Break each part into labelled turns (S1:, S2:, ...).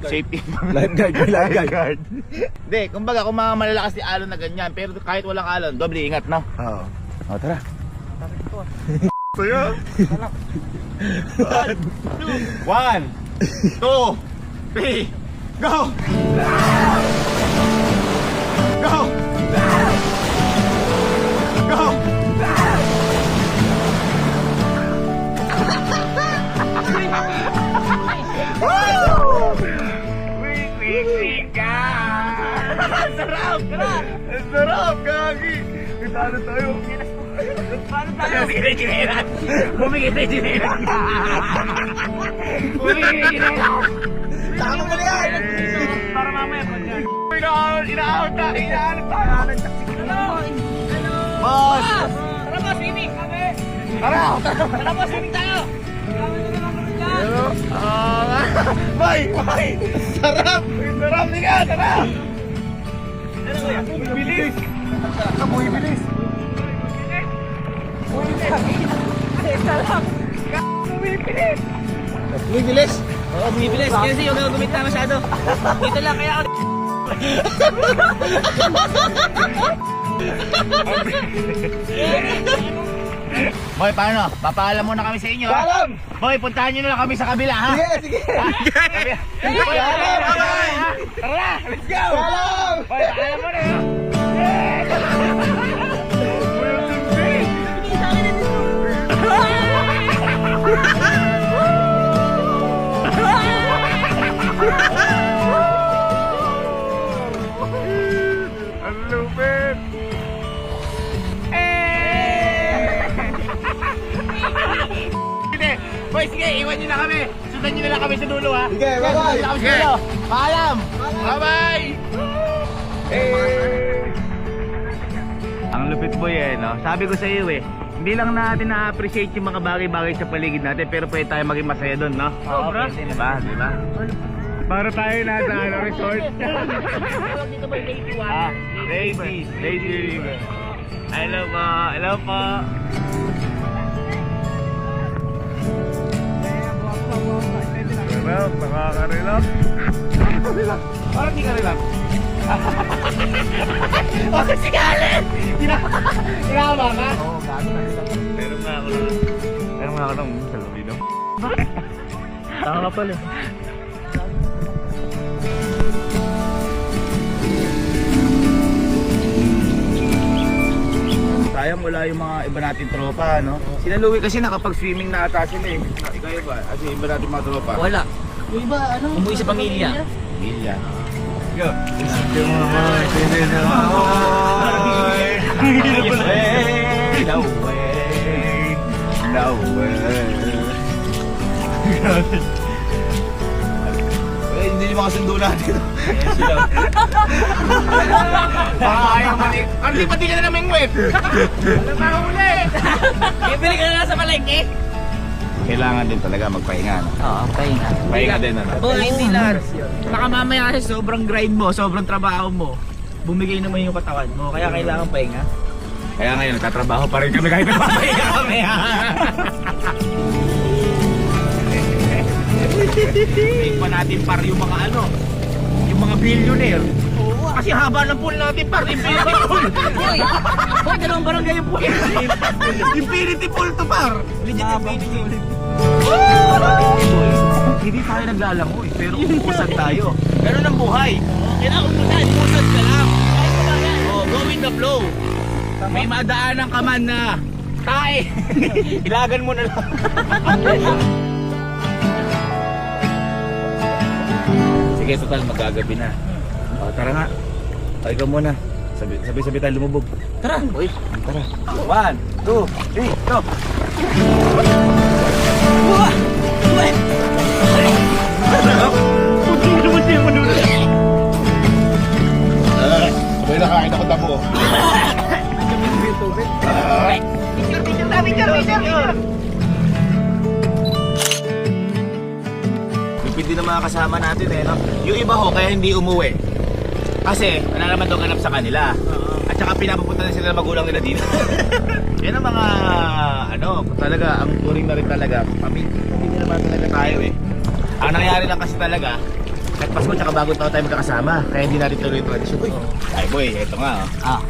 S1: Safety.
S2: Lifeguard.
S1: Hindi, kumbaga kung mga malalakas ni alon na ganyan, pero kahit walang alon, doble ingat, no?
S2: Oo.
S1: O, tara.
S2: Sa'yo?
S1: 1, 2, 3, go! Go! Go! Sarap! Sarap, gagi! Kitano tayo? Paano tayo? Bumigit na yung chinelas! Bumigit na yung chinelas!
S2: Tama mo na yan!
S1: Para mamaya pa dyan. Inaawat na! Inaawat tayo! Boss!
S3: Tara boss, swimming kami!
S1: Tara!
S3: Tara boss, swimming tayo!
S1: Boy! Boy! Sarap! Sarap! Liga! Tara! Bilis!
S2: Bilis!
S1: Bilis!
S3: Oo, bumibilis. Kasi yung gagawin na masyado. Dito lang, kaya ako...
S1: Boy, paano? Papaalam muna kami sa inyo, ha?
S2: Paalam!
S1: Boy, puntahan nyo na lang kami sa kabila, ha?
S2: Sige!
S1: Boy, tara na! Let's go!
S2: Paalam!
S1: Boy, paalam mo na, ha? Ang lupit! Sige, boy, sige, iwan nyo na kami. Sundan nyo na lang kami sa dulo, ha?
S2: Sige, bye-bye!
S1: Sundan nyo na kami sa dulo. Paalam! Bye-bye! Ang lupit boy no? Sabi ko sa iyo hindi lang natin na-appreciate yung mga bagay-bagay sa paligid natin, pero pwede tayo maging masaya doon, no?
S3: Sobra.
S1: Diba? Diba? Para tayo nasa resort.
S3: Dito ba lazy one?
S1: Lazy river. Hello po, hello po. Relax, nakaka-relax. Parang di ka relax. Oh, si Galen! Kinakaba ka? Oo, gago na relax. Meron nga ako lang sa Lubino. Tama ka pala. Sayang wala yung mga iba nating tropa, no? Sila Louie kasi nakapag-swimming na ata sila, eh. Ikaw ba? Kasi iba nating mga tropa.
S3: Wala. Yung iba, ano? Umuwi sa pamilya.
S1: Pamilya.
S2: Go! Yung mga
S1: No way! No way! Hindi naman kasundo natin. Sila. Baka ayaw mali. Hindi pati ka na namin wet. Alam pa uli.
S3: Ibili ka na lang sa palengke.
S1: Kailangan din talaga magpahinga. No?
S3: Oo, pahinga.
S1: Pahinga din ano.
S3: Oo, hindi lang. Baka mamaya kasi sobrang grind mo, sobrang trabaho mo. Bumigay naman yung katawan mo, kaya kailangan pahinga.
S1: Kaya ngayon nagtatrabaho pa rin kami kahit nagpapahinga kami. Take pa natin par yung mga ano, yung mga billionaire. Kasi haba ng pool natin par, infinity pool.
S3: Hoy! Hoy, dalawang barangay yung pool.
S1: Infinity pool to par.
S3: Legit infinity.
S1: Hindi tayo naglalangoy, pero umuusan tayo. Ganun ang buhay.
S3: Kailangan umusan, umusan ka lang.
S1: Oh, go with the flow. May madaanan ka man na tae. Ilagan mo na lang. Sige, total magagabi na. O, tara nga. O, ikaw muna. Sabi tayo lumubog.
S3: Tara, uy.
S1: Tara. 1, 2, 3, go! Sabay nakain ako tabo. Picture! Lupit din ang mga kasama natin no? Yung iba ho, kaya hindi umuwi. Kasi, wala naman daw ganap sa kanila. At saka pinapapunta na sila ng magulang nila dito. Yan ang mga, talaga, ang turing na rin talaga. Hindi naman talaga tayo eh. Ang nangyari lang kasi talaga, At Pasko tsaka bagong taon tayo magkakasama. Kaya hindi natin tuloy yung tradisyon. Uy, ay boy, eto nga oh.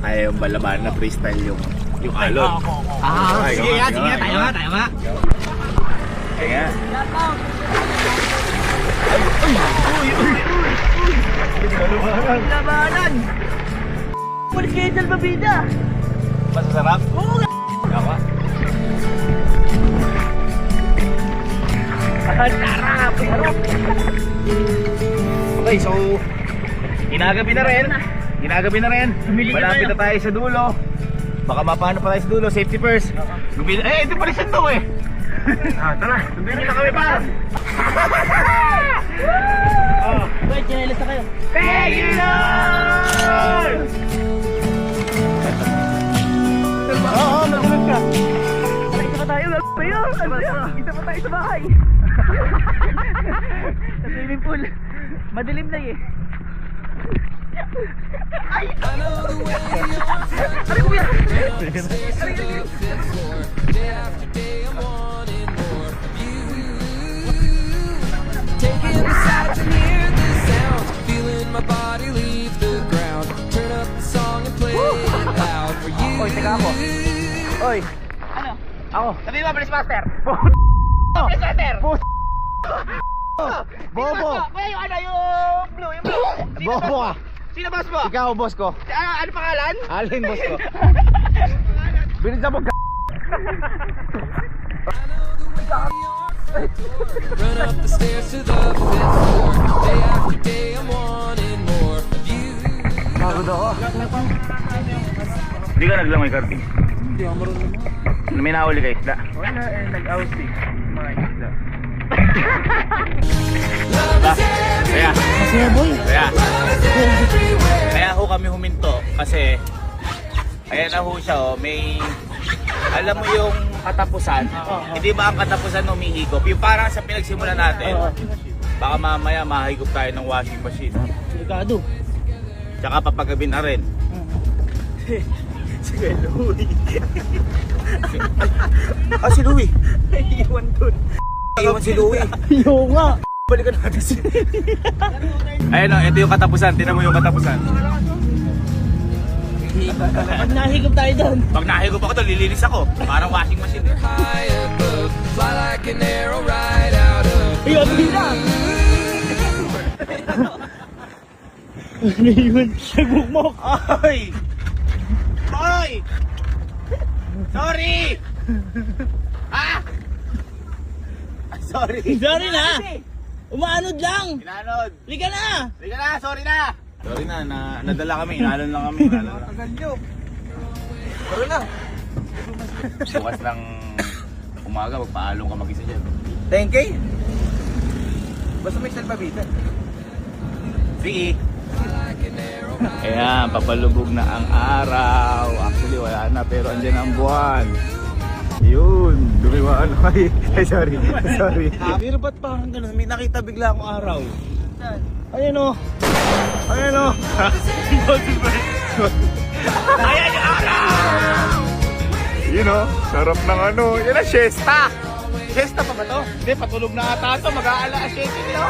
S1: Kaya yung balaban na freestyle yung alon.
S3: Sige nga, tayo nga.
S1: Kaya
S3: Labanan! Pulis kayo sa albabida!
S1: masasarap?
S3: Oo nga!
S1: Ako?
S3: Sarap!
S1: Okay, so ginagabi na rin.
S3: Bumili na
S1: Malapit
S3: tayo.
S1: na tayo sa dulo. Baka mapano pa tayo sa dulo, safety first. Ito pala siya to eh. Tara, sunduin niyo na kami pa.
S3: Wait, chinelas na kayo.
S1: Oo, magulat ka.
S3: Isa pa tayo, wag pa yun! Isa pa tayo sa bahay! Sa swimming pool. Madilim na eh. Ay! Ano kuya?
S4: Taking the sights and hear the sounds, feeling my body leave the ground. Turn up the song and play it loud for you.
S3: Oy, teka ako. Oy. Ano? Ako.
S1: Sabihin mo, Police Master.
S3: Police Master!
S1: Bobo.
S3: Kuya, yung ano, yung blue, yung blue.
S1: Bobo ka.
S3: Sino boss mo?
S1: Ikaw, boss ko.
S3: Ano pangalan?
S1: Alin, boss ko. Binigyan mo
S4: Run up the stairs to the fifth floor. Day after day, I'm wanting more of you.
S1: Pagod ako. Hindi ka naglangoy, Cardi?
S3: Hindi ako marunong.
S1: May nahuli ka isda?
S3: Wala, nag-outing. Mga isla.
S1: Kaya,
S3: Kasi boy.
S1: kaya ho kami huminto kasi ayan na ho siya oh, may alam mo yung katapusan, hindi ba ang katapusan umihigop? Yung parang sa pinagsimula natin, baka mamaya mahigop tayo ng washing machine.
S3: Delikado.
S1: Tsaka papagabi na rin.
S3: Si Louie.
S1: Si Louie.
S3: Iwan dun.
S1: Iwan si Louie.
S3: Yung nga.
S1: Balikan natin si ayun o, ito yung katapusan. Tinan mo yung katapusan.
S3: Pag nahigop tayo dun.
S1: Pag nahigop ako to, lilinis ako. Parang washing machine.
S4: High above, fly like an arrow right out of
S3: Ayun, na. Ano yun? Nagbukmok.
S1: Oy! Oy! Sorry! Ah! Sorry.
S3: Sorry na. Umaanod lang.
S1: Inanod.
S3: Liga na.
S1: Liga na, sorry na. Sorry na, nadala kami. Inalon lang kami.
S2: Tagal nyo. Pero na.
S1: Bukas ng umaga, magpaalong ka mag-isa dyan.
S2: 10K? Basta may salpabita.
S1: Sige. Ayan, papalubog na ang araw. Actually, wala na, pero andyan ang buwan. Yun, dumiwaan kay. Ay, sorry. Pero ba't parang ganun? May nakita bigla akong araw. Ayan o. Ayan o. Ayan yung araw! Yun o, sarap ng ano. Yan ang siesta. Siesta pa ba to? Hindi, patulog na ata ito. Mag-aala 7 nyo.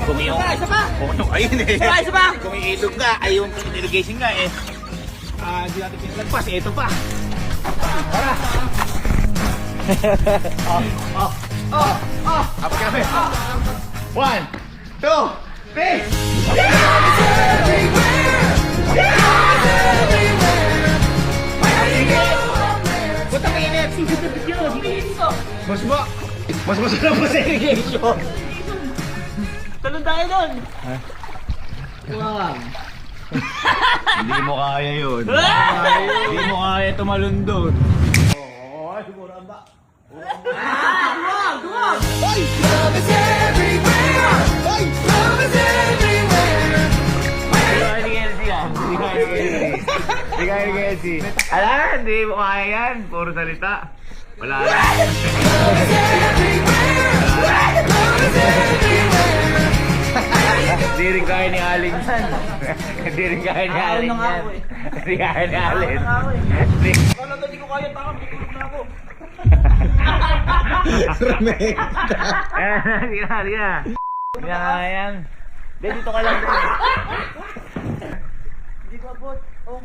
S1: Kung yung...
S3: Isa pa.
S1: Ayun eh.
S3: Isa pa.
S1: Kung yung ilog nga, ay yung irrigation nga eh. Hindi natin pinalagpas, ito pa. Tara! Apat ka namin. 1, 2, 3! Punta ka init! Mas masarap pa sa irrigation.
S3: Talon tayo doon. Wow.
S1: Hindi mo kaya yun. Hindi mo kaya tumalon doon.
S4: Love is everywhere. Love is everywhere.
S1: Hindi kaya ni Kelsie. Ala, hindi mo kaya yan. Puro salita. Wala na.
S4: Love is everywhere. Love is everywhere.
S1: Hindi rin kaya ni Aling yan. Hindi rin kaya ni Aling
S3: na nga
S1: yan.
S3: ako eh.
S1: Hindi kaya ni Aling.
S3: Kala ko hindi ko kaya, tama, may tulog na ako.
S1: Sige na, sige na. Yan. Hindi, dito ka lang. Hindi ko abot. Oh.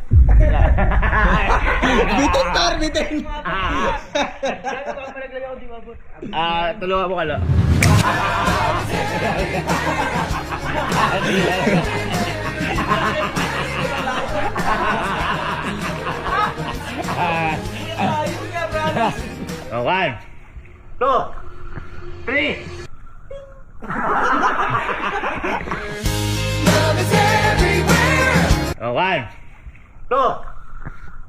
S2: Bitin tar, bitin.
S1: Tulungan mo ka lang. Okay. 2, 3.
S4: Love is everywhere.
S1: Okay. 2,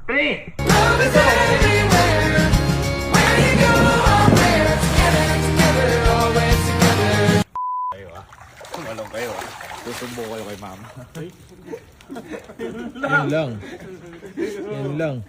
S1: 3.
S4: Love is everywhere. Where you go, I'm there. Together, always together.
S1: Walong kayo ah. Susumbo kayo kay mama.
S2: Yan lang. Yan lang.